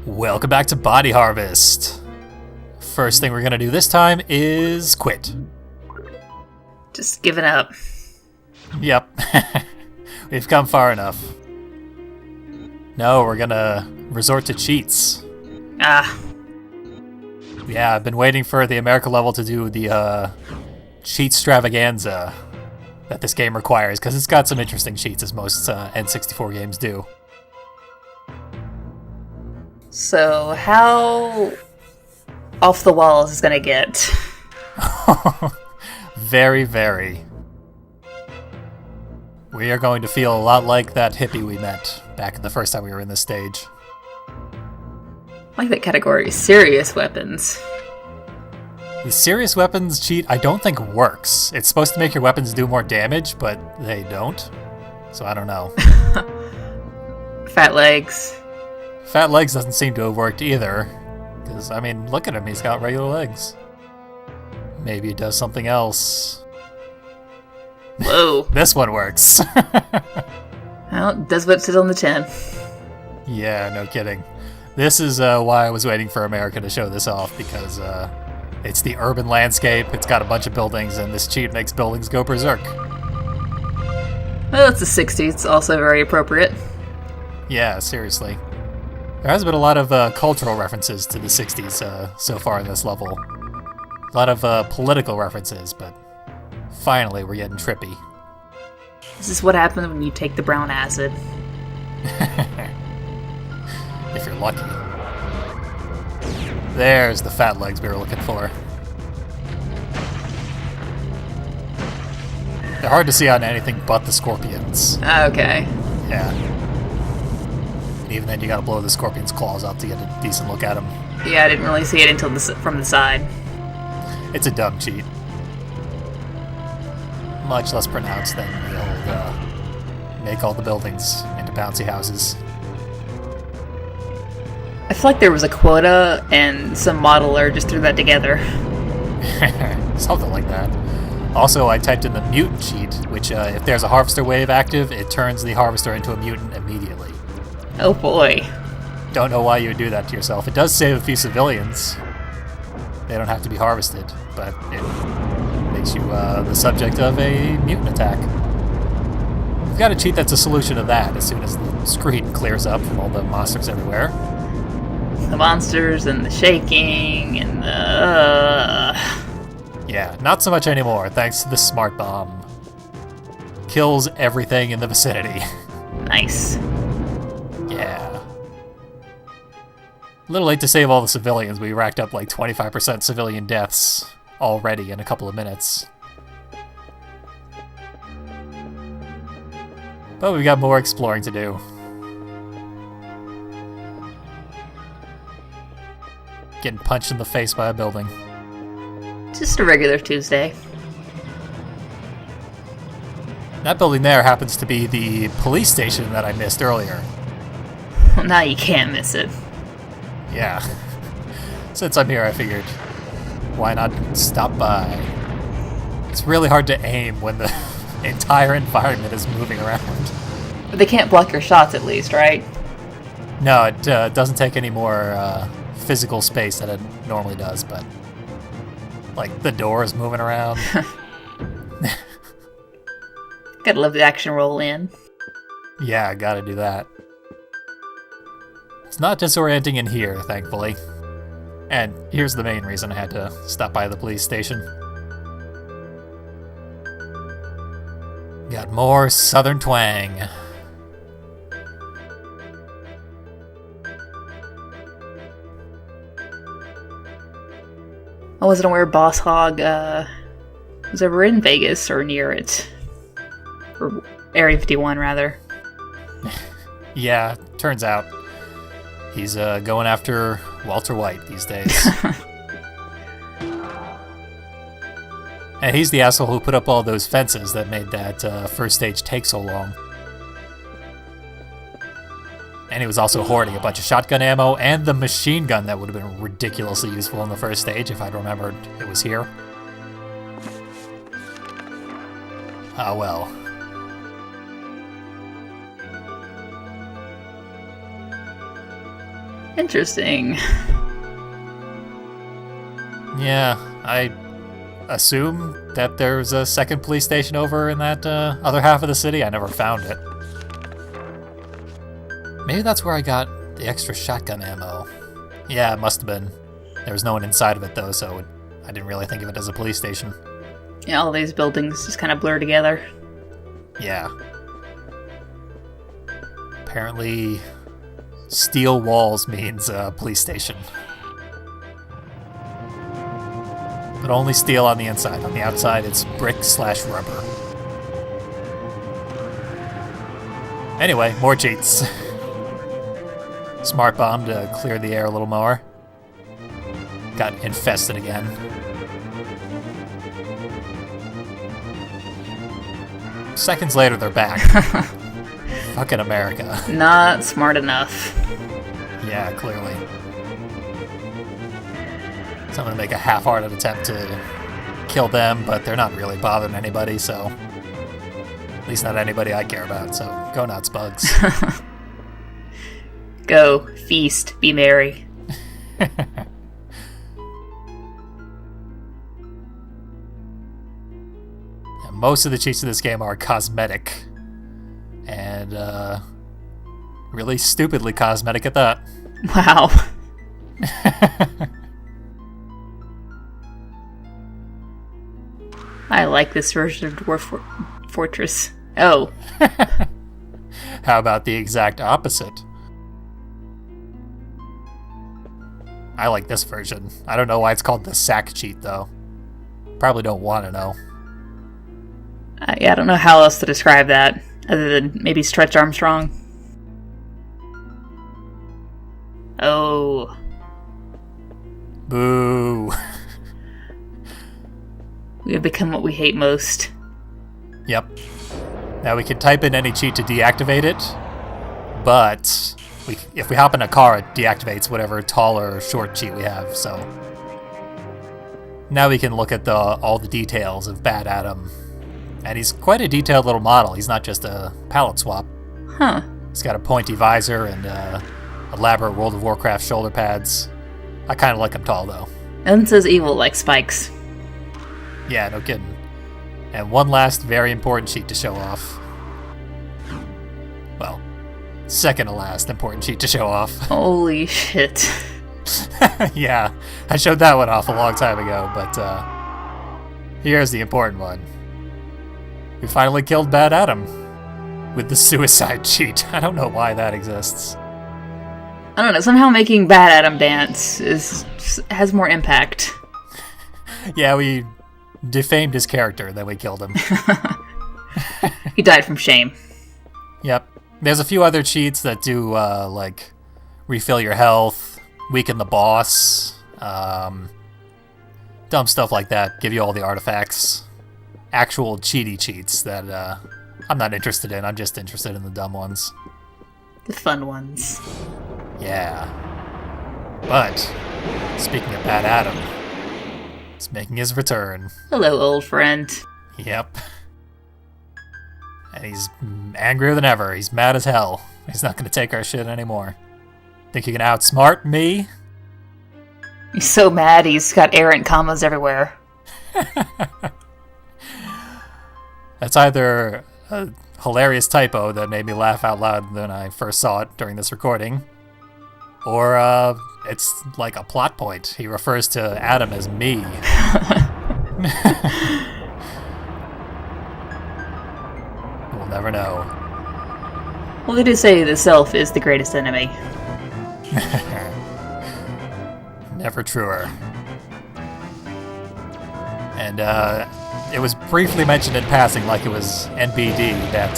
Welcome back to Body Harvest. First thing we're gonna do this time is quit. Just giving up. Yep. We've come far enough. No, we're gonna resort to cheats. Yeah, I've been waiting for the America level to do the cheat extravaganza that this game requires, because it's got some interesting cheats, as most N64 games do. So, how off the wall is this gonna get? Very, very. We are going to feel a lot like that hippie we met back the first time we were in this stage. I like that category, serious weapons. The serious weapons cheat I don't think works. It's supposed to make your weapons do more damage, but they don't. So I don't know. Fat legs. Fat legs doesn't seem to have worked either. Because, I mean, look at him, he's got regular legs. Maybe it does something else. Whoa. This one works. Well, it does what it says on the tin. Yeah, no kidding. This is why I was waiting for America to show this off, because it's the urban landscape, it's got a bunch of buildings, and this cheat makes buildings go berserk. Well, it's the 60s, it's also very appropriate. Yeah, seriously. There has been a lot of cultural references to the 60s so far in this level. A lot of political references, but finally we're getting trippy. This is what happens when you take the brown acid. If you're lucky. There's the fat legs we were looking for. They're hard to see on anything but the scorpions. Okay. Yeah. Even then, you gotta blow the scorpion's claws out to get a decent look at them. Yeah, I didn't really see it until from the side. It's a dumb cheat. Much less pronounced than the old make all the buildings into bouncy houses. I feel like there was a quota and some modeler just threw that together. Something like that. Also, I typed in the mutant cheat, which if there's a harvester wave active, it turns the harvester into a mutant immediately. Oh boy. Don't know why you would do that to yourself. It does save a few civilians. They don't have to be harvested, but it makes you the subject of a mutant attack. We've got a cheat that's a solution to that as soon as the screen clears up from all the monsters everywhere. The monsters and the shaking and the... Yeah, not so much anymore, thanks to the smart bomb. Kills everything in the vicinity. Nice. Yeah. A little late to save all the civilians. We racked up like 25% civilian deaths already in a couple of minutes. But we've got more exploring to do. Getting punched in the face by a building. Just a regular Tuesday. That building there happens to be the police station that I missed earlier. Well, now you can't miss it. Yeah. Since I'm here, I figured, why not stop by? It's really hard to aim when the entire environment is moving around. But they can't block your shots at least, right? No, it doesn't take any more physical space than it normally does, but like the door is moving around. Gotta love the action roll in. Yeah, gotta do that. It's not disorienting in here, thankfully. And here's the main reason I had to stop by the police station. Got more southern twang. I wasn't aware Boss Hog was ever in Vegas or near it. Or Area 51, rather. Yeah, turns out. He's going after Walter White these days. And he's the asshole who put up all those fences that made that first stage take so long. And he was also hoarding a bunch of shotgun ammo and the machine gun that would have been ridiculously useful in the first stage if I'd remembered it was here. Ah well. Interesting. Yeah, I assume that there's a second police station over in that other half of the city. I never found it. Maybe that's where I got the extra shotgun ammo. Yeah, it must have been. There was no one inside of it, though, so I didn't really think of it as a police station. Yeah, all these buildings just kind of blur together. Yeah. Apparently, steel walls means police station. But only steel on the inside. On the outside, it's brick/rubber. Anyway, more cheats. Smart bomb to clear the air a little more. Got infested again. Seconds later, they're back. Fucking America. Not smart enough. Yeah, clearly. So I'm gonna make a half-hearted attempt to kill them, but they're not really bothering anybody, so... At least not anybody I care about, so go nuts, bugs. Go, feast, be merry. Most of the cheats in this game are cosmetic. And, really stupidly cosmetic at that. Wow. I like this version of Dwarf Fortress. Oh. How about the exact opposite? I like this version. I don't know why it's called the sack cheat, though. Probably don't want to know. Yeah, I don't know how else to describe that, other than maybe Stretch Armstrong. Oh. Boo. We have become what we hate most. Yep. Now we can type in any cheat to deactivate it, but if we hop in a car, it deactivates whatever tall or short cheat we have, so... Now we can look at all the details of Bad Adam. And he's quite a detailed little model. He's not just a palette swap. Huh. He's got a pointy visor and elaborate World of Warcraft shoulder pads. I kind of like him tall, though. And says evil like spikes. Yeah, no kidding. And one last very important cheat to show off. Well, second to last important cheat to show off. Holy shit. Yeah, I showed that one off a long time ago, but here's the important one. We finally killed Bad Adam with the suicide cheat. I don't know why that exists. I don't know, somehow making Bad Adam dance has more impact. Yeah, we defamed his character, then we killed him. He died from shame. Yep. There's a few other cheats that do, like, refill your health, weaken the boss, dumb stuff like that, give you all the artifacts. Actual cheaty cheats that I'm not interested in. I'm just interested in the dumb ones. The fun ones. Yeah. But, speaking of Bad Adam, he's making his return. Hello, old friend. Yep. And he's angrier than ever. He's mad as hell. He's not going to take our shit anymore. Think you can outsmart me? He's so mad he's got errant commas everywhere. That's either a hilarious typo that made me laugh out loud when I first saw it during this recording, or it's like a plot point. He refers to Adam as me. We'll never know. Well, they do say the self is the greatest enemy. Never truer. And it was briefly mentioned in passing, like it was NBD, that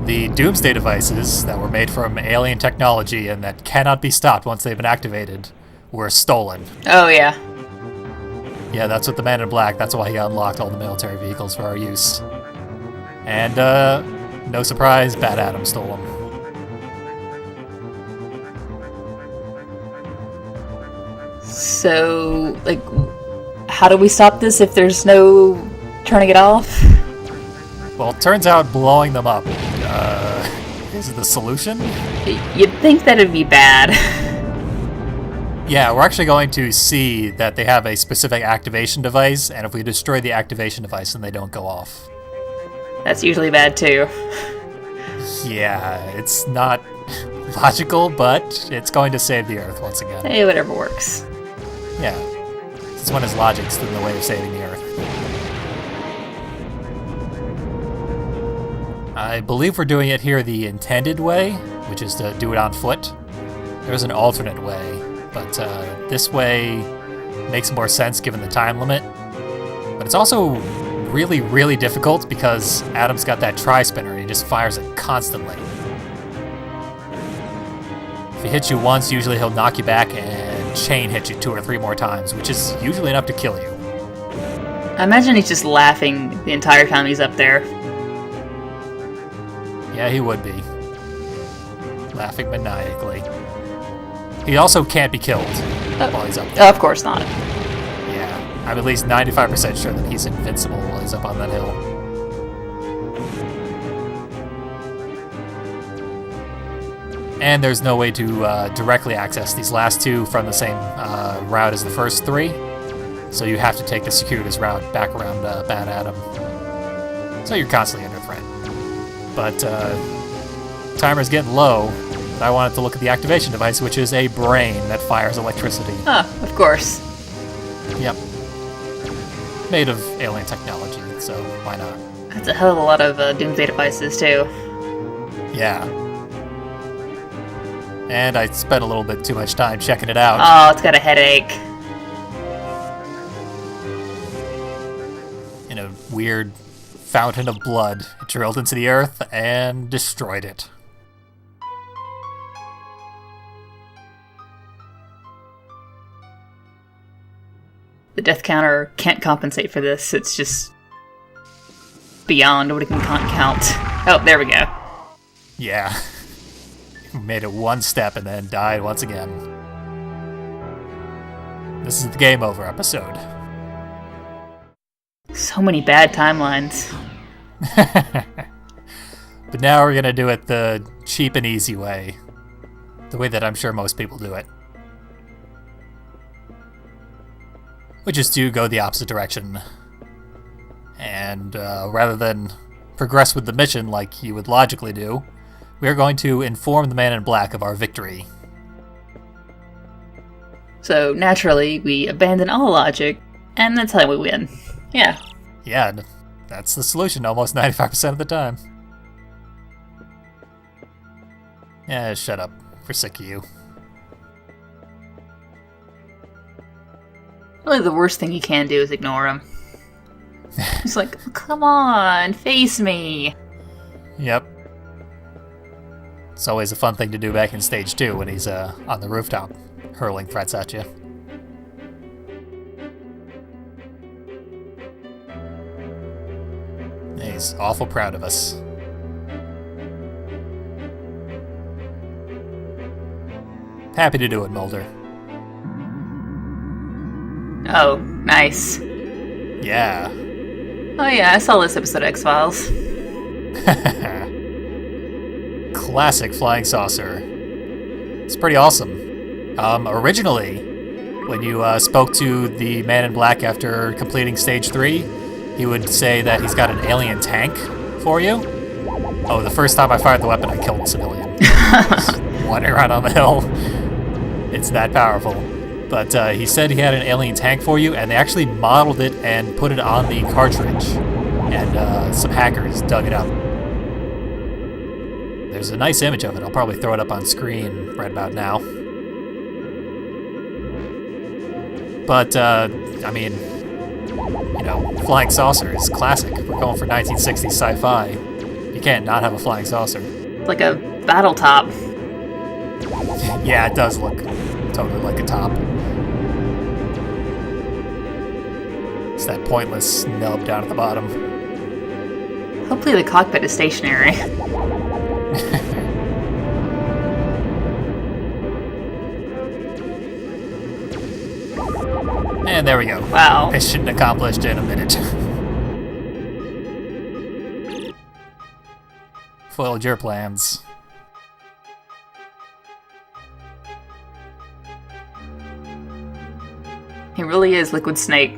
the Doomsday devices that were made from alien technology and that cannot be stopped once they've been activated were stolen. Oh, yeah. Yeah, that's what the Man in Black, that's why he unlocked all the military vehicles for our use. And, no surprise, Bad Adam stole them. So, like, how do we stop this if there's no turning it off? Well, it turns out blowing them up is the solution. You'd think that'd be bad. Yeah, we're actually going to see that they have a specific activation device, and if we destroy the activation device, then they don't go off. That's usually bad too. Yeah, it's not logical, but it's going to save the Earth once again. Hey, whatever works. Yeah. This one has logics in the way of saving the Earth. I believe we're doing it here the intended way, which is to do it on foot. There's an alternate way, but this way makes more sense given the time limit. But it's also really, really difficult because Adam's got that tri-spinner and he just fires it constantly. If he hits you once, usually he'll knock you back and chain hit you 2 or 3 more times, which is usually enough to kill you. I imagine he's just laughing the entire time he's up there. Yeah, he would be. Laughing maniacally. He also can't be killed while he's up there. Of course not. Yeah, I'm at least 95% sure that he's invincible while he's up on that hill. And there's no way to directly access these last 2 from the same route as the first 3. So you have to take the circuitous route back around Bad Adam. So you're constantly under threat. But timer's getting low. I wanted to look at the activation device, which is a brain that fires electricity. Ah, of course. Yep. Made of alien technology, so why not? That's a hell of a lot of doomsday devices, too. Yeah. And I spent a little bit too much time checking it out. Oh, it's got a headache. In a weird fountain of blood, it drilled into the earth and destroyed it. The death counter can't compensate for this. It's just beyond what it can count. Oh, there we go. Yeah. Made it one step and then died once again. This is the game over episode. So many bad timelines. But now we're gonna do it the cheap and easy way. The way that I'm sure most people do it. Which is to go the opposite direction. And rather than progress with the mission like you would logically do, we are going to inform the Man in Black of our victory. So, naturally, we abandon all logic, and that's how we win. Yeah. Yeah, that's the solution almost 95% of the time. Yeah, shut up. We're sick of you. Really, the worst thing you can do is ignore him. He's like, come on, face me. Yep. It's always a fun thing to do back in stage 2 when he's on the rooftop, hurling threats at you. He's awful proud of us. Happy to do it, Mulder. Oh, nice. Yeah. Oh yeah, I saw this episode of X-Files. Classic flying saucer. It's pretty awesome. Originally, when you spoke to the Man in Black after completing stage 3, he would say that he's got an alien tank for you. Oh, the first time I fired the weapon, I killed a civilian. Just wandering around on the hill. It's that powerful. But he said he had an alien tank for you, and they actually modeled it and put it on the cartridge. And some hackers dug it up. There's a nice image of it. I'll probably throw it up on screen right about now. But, I mean, you know, flying saucer is classic. We're going for 1960s sci-fi. You can't not have a flying saucer. It's like a battle top. Yeah, it does look totally like a top. It's that pointless nub down at the bottom. Hopefully the cockpit is stationary. And there we go. Wow. Mission accomplished in a minute. Foiled your plans. He really is Liquid Snake.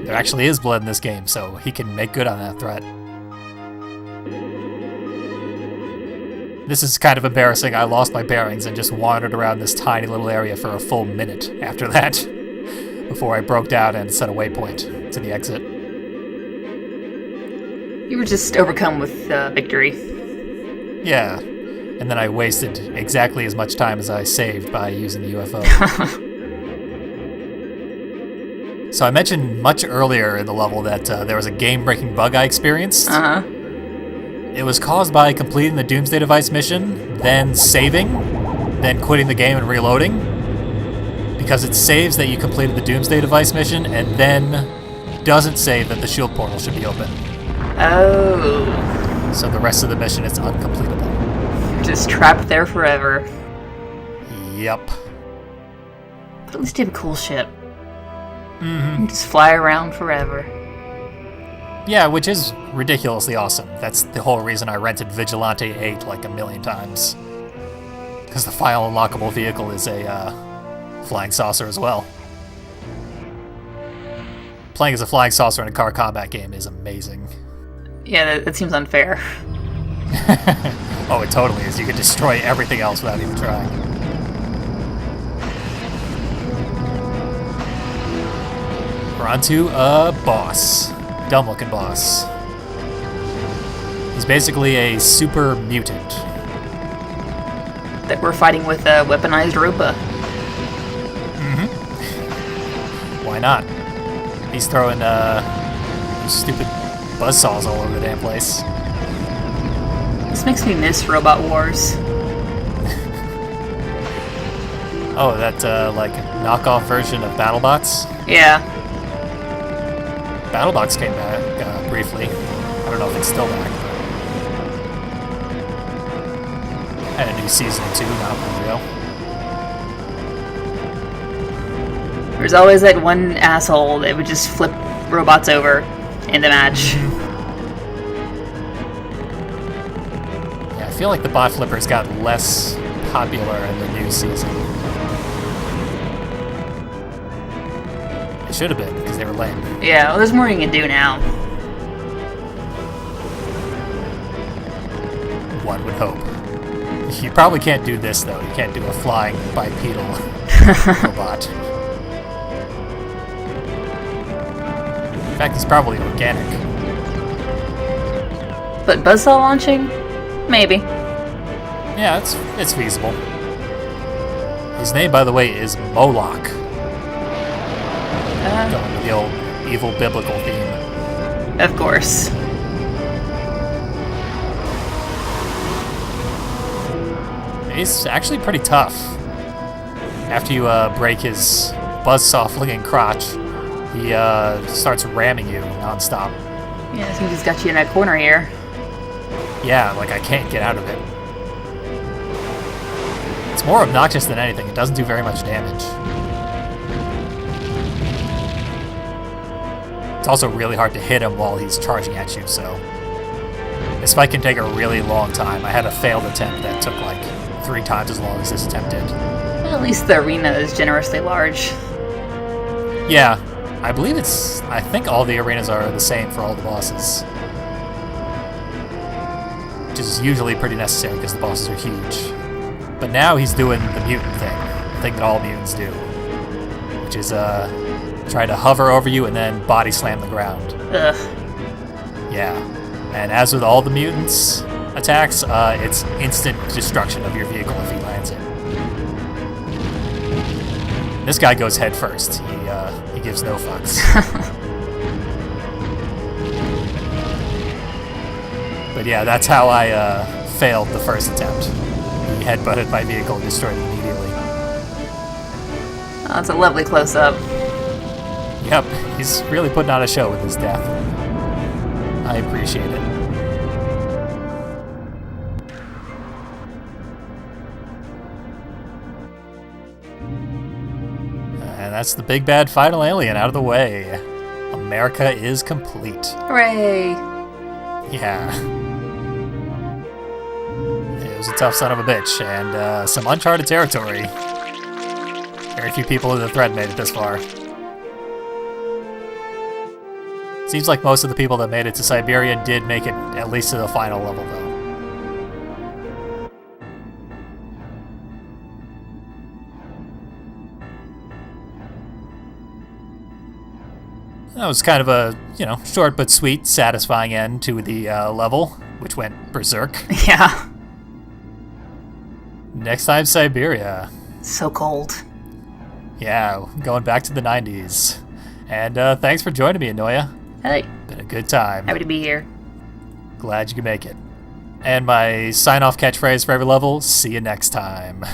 There actually is blood in this game, so he can make good on that threat. This is kind of embarrassing. I lost my bearings and just wandered around this tiny little area for a full minute after that, before I broke down and set a waypoint to the exit. You were just overcome with victory. Yeah, and then I wasted exactly as much time as I saved by using the UFO. So I mentioned much earlier in the level that there was a game-breaking bug I experienced. Uh-huh. It was caused by completing the Doomsday Device mission, then saving, then quitting the game and reloading. Because it saves that you completed the Doomsday Device mission, and then doesn't save that the shield portal should be open. Oh. So the rest of the mission is uncompletable. You're just trapped there forever. Yep. But at least you have a cool ship. Mm-hmm. You can just fly around forever. Yeah, which is ridiculously awesome. That's the whole reason I rented Vigilante 8 like a million times. Because the final unlockable vehicle is a flying saucer as well. Playing as a flying saucer in a car combat game is amazing. Yeah, that seems unfair. Oh, it totally is. You can destroy everything else without even trying. We're on to a boss. Dumb-looking boss. He's basically a super mutant. That we're fighting with a weaponized Rupa. Mm-hmm. Why not? He's throwing stupid buzzsaws all over the damn place. This makes me miss Robot Wars. Oh, that like knockoff version of BattleBots? Yeah. BattleBots came back briefly. I don't know if it's still back. Had a new season 2, not real. There's always that one asshole that would just flip robots over in the match. Yeah, I feel like the bot flippers got less popular in the new season. It should have been, because they were lame. Yeah, well, there's more you can do now. One would hope. You probably can't do this, though. You can't do a flying bipedal robot. In fact, he's probably organic. But buzzsaw launching? Maybe. Yeah, it's feasible. His name, by the way, is Pollock. Going with the old evil biblical theme. Of course. He's actually pretty tough. After you break his buzzsaw-flinging crotch, he starts ramming you nonstop. Yeah, I think he's got you in that corner here. Yeah, like I can't get out of it. It's more obnoxious than anything. It doesn't do very much damage. It's also really hard to hit him while he's charging at you, so... This fight can take a really long time. I had a failed attempt that took like 3 times as long as this attempt did. Well, at least the arena is generously large. Yeah, I believe I think all the arenas are the same for all the bosses. Which is usually pretty necessary because the bosses are huge. But now he's doing the mutant thing. The thing that all mutants do. Which is, try to hover over you and then body slam the ground. Ugh. Yeah. And as with all the mutants attacks, it's instant destruction of your vehicle if he lands it. This guy goes head first. He gives no fucks. But yeah, that's how I failed the first attempt. He headbutted my vehicle and destroyed it immediately. Oh, that's a lovely close-up. Yep, he's really putting on a show with his death. I appreciate it. And that's the big bad final alien out of the way. America is complete. Hooray! Yeah. was a tough son of a bitch, and some uncharted territory. Very few people in the thread made it this far. Seems like most of the people that made it to Siberia did make it at least to the final level, though. That was kind of a, short but sweet, satisfying end to the level, which went berserk. Yeah. Next time, Siberia. So cold. Yeah, going back to the 90s. And thanks for joining me, Anoya. Hey. Been a good time. Happy to be here. Glad you could make it. And my sign-off catchphrase for every level, see you next time.